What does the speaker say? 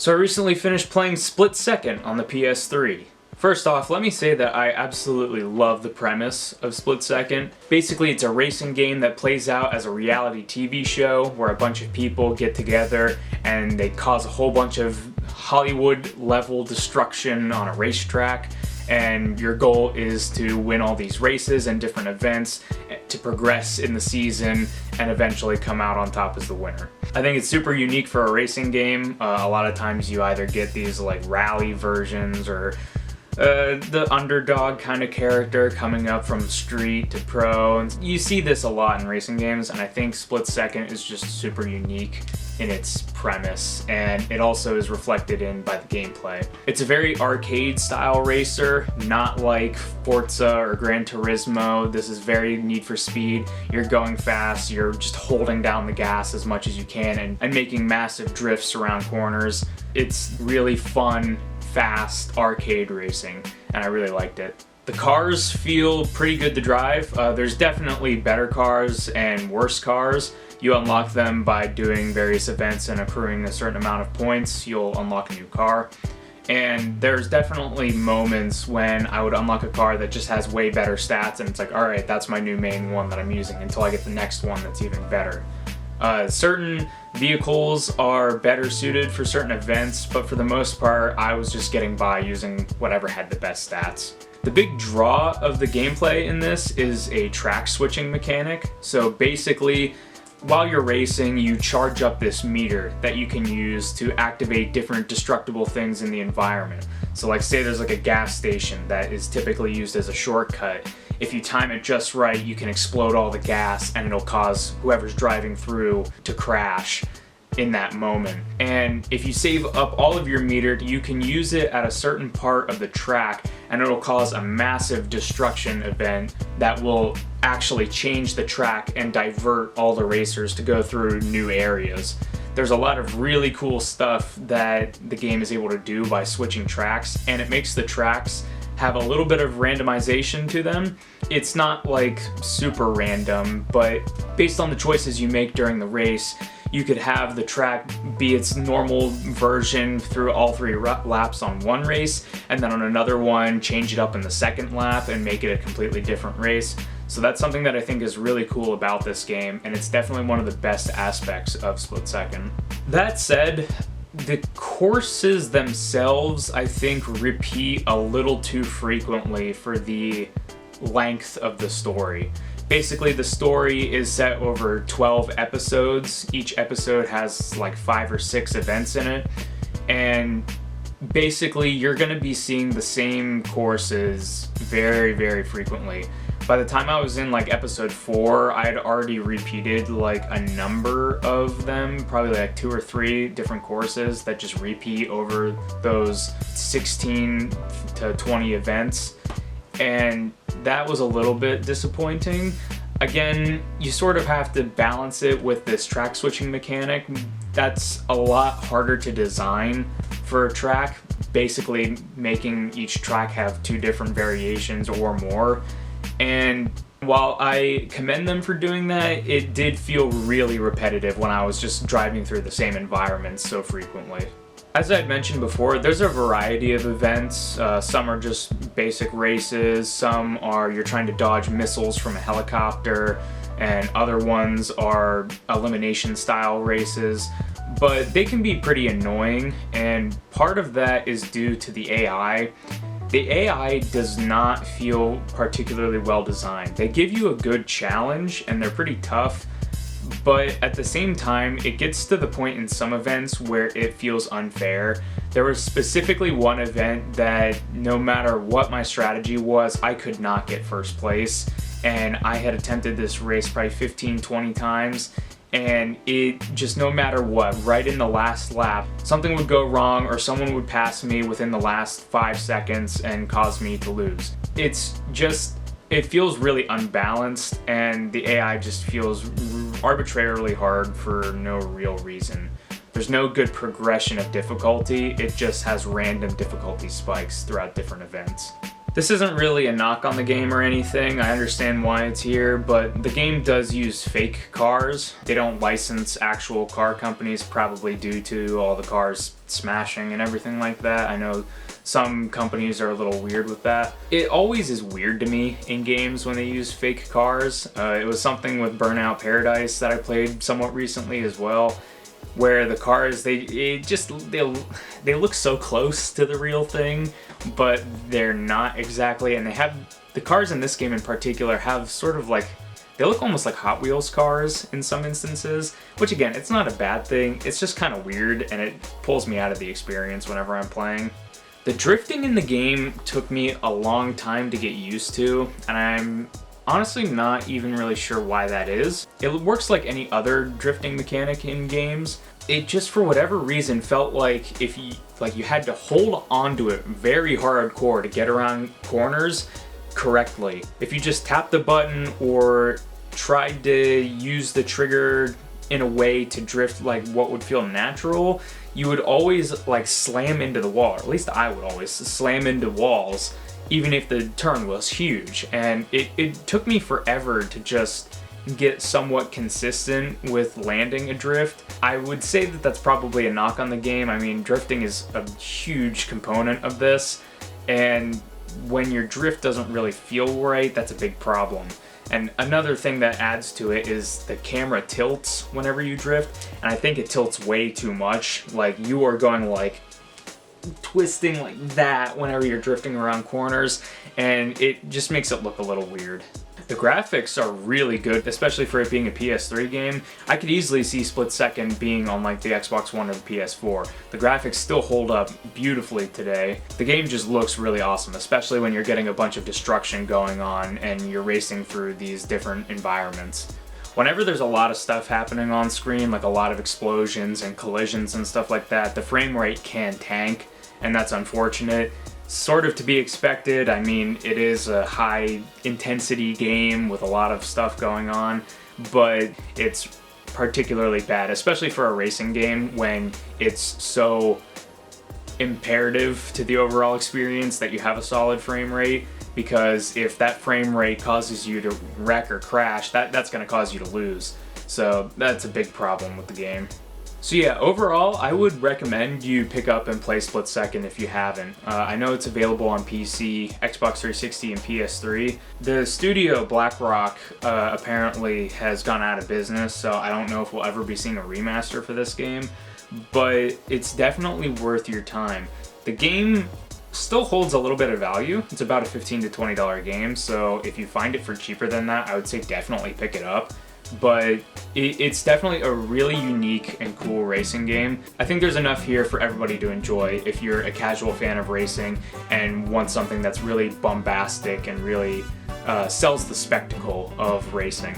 So I recently finished playing Split Second on the PS3. First off, let me say that I absolutely love the premise of Split Second. Basically, it's a racing game that plays out as a reality TV show where a bunch of people get together and they cause a whole bunch of Hollywood-level destruction on a racetrack, and your goal is to win all these races and different events to progress in the season and eventually come out on top as the winner. I think it's super unique for a racing game. A lot of times you either get these like rally versions or the underdog kind of character coming up from street to pro. And you see this a lot in racing games, and I think Split Second is just super unique in its premise, and it also is reflected by the gameplay. It's a very arcade style racer, not like Forza or Gran Turismo. This is very Need for Speed. You're going fast, you're just holding down the gas as much as you can and making massive drifts around corners. It's really fun, fast arcade racing, and I really liked it. The cars feel pretty good to drive. There's definitely better cars and worse cars. You unlock them by doing various events and accruing a certain amount of points. You'll unlock a new car. And there's definitely moments when I would unlock a car that just has way better stats, and it's like, alright, that's my new main one that I'm using until I get the next one that's even better. Certain vehicles are better suited for certain events, but for the most part, I was just getting by using whatever had the best stats. The big draw of the gameplay in this is a track switching mechanic. So basically, while you're racing, you charge up this meter that you can use to activate different destructible things in the environment. So like say there's like a gas station that is typically used as a shortcut. If you time it just right, you can explode all the gas and it'll cause whoever's driving through to crash in that moment. And if you save up all of your meter, you can use it at a certain part of the track and it'll cause a massive destruction event that will actually change the track and divert all the racers to go through new areas. There's a lot of really cool stuff that the game is able to do by switching tracks, and it makes the tracks have a little bit of randomization to them. It's not like super random, but based on the choices you make during the race, you could have the track be its normal version through all 3 laps on one race, and then on another one change it up in the second lap and make it a completely different race. So that's something that I think is really cool about this game, and it's definitely one of the best aspects of Split Second. That said, the courses themselves, I think, repeat a little too frequently for the length of the story. Basically, the story is set over 12 episodes. Each episode has like 5 or 6 events in it, and basically you're going to be seeing the same courses very, very frequently. By the time I was in like episode 4, I had already repeated like a number of them, probably like 2 or 3 different courses that just repeat over those 16 to 20 events, and that was a little bit disappointing. Again, you sort of have to balance it with this track switching mechanic. That's a lot harder to design for a track, basically making each track have 2 different variations or more. And while I commend them for doing that, it did feel really repetitive when I was just driving through the same environments so frequently. As I had mentioned before, there's a variety of events. Some are just basic races, some are you're trying to dodge missiles from a helicopter, and other ones are elimination style races. But they can be pretty annoying, and part of that is due to the AI. The AI does not feel particularly well designed. They give you a good challenge and they're pretty tough, but at the same time, it gets to the point in some events where it feels unfair. There was specifically one event that no matter what my strategy was, I could not get first place, and I had attempted this race probably 15-20 times, and it just, no matter what, right in the last lap, something would go wrong or someone would pass me within the last 5 seconds and cause me to lose. It's just, it feels really unbalanced, and the AI just feels arbitrarily hard for no real reason. There's no good progression of difficulty, it just has random difficulty spikes throughout different events. This isn't really a knock on the game or anything, I understand why it's here, but the game does use fake cars. They don't license actual car companies, probably due to all the cars smashing and everything like that. I know some companies are a little weird with that. It always is weird to me in games when they use fake cars. It was something with Burnout Paradise that I played somewhat recently as well, where the cars, they look so close to the real thing, but they're not exactly, and the cars in this game in particular have sort of like, they look almost like Hot Wheels cars in some instances, which again, it's not a bad thing, it's just kind of weird and it pulls me out of the experience whenever I'm playing. The drifting in the game took me a long time to get used to, and I'm honestly not even really sure why that is. It works like any other drifting mechanic in games. It just, for whatever reason, felt like if you had to hold onto it very hardcore to get around corners correctly. If you just tapped the button or tried to use the trigger in a way to drift like what would feel natural, you would always like slam into the wall, or at least I would always slam into walls, even if the turn was huge. And it took me forever to just get somewhat consistent with landing a drift. I would say that that's probably a knock on the game. I mean, drifting is a huge component of this, and when your drift doesn't really feel right, that's a big problem. And another thing that adds to it is the camera tilts whenever you drift, and I think it tilts way too much. Like, you are going like twisting like that whenever you're drifting around corners, and it just makes it look a little weird. The graphics are really good, especially for it being a PS3 game. I could easily see Split Second being on like the Xbox One or the PS4. The graphics still hold up beautifully today. The game just looks really awesome, especially when you're getting a bunch of destruction going on and you're racing through these different environments. Whenever there's a lot of stuff happening on screen, like a lot of explosions and collisions and stuff like that, the frame rate can tank, and that's unfortunate. Sort of to be expected. I mean, it is a high intensity game with a lot of stuff going on, but it's particularly bad, especially for a racing game, when it's so imperative to the overall experience that you have a solid frame rate, because if that frame rate causes you to wreck or crash, that's going to cause you to lose. So that's a big problem with the game. So yeah, overall, I would recommend you pick up and play Split Second if you haven't. I know it's available on PC, Xbox 360, and PS3. The studio, Backlog, apparently has gone out of business, so I don't know if we'll ever be seeing a remaster for this game, but it's definitely worth your time. The game still holds a little bit of value. It's about a $15 to $20 game, so if you find it for cheaper than that, I would say definitely pick it up. But it's definitely a really unique and cool racing game. I think there's enough here for everybody to enjoy if you're a casual fan of racing and want something that's really bombastic and really sells the spectacle of racing.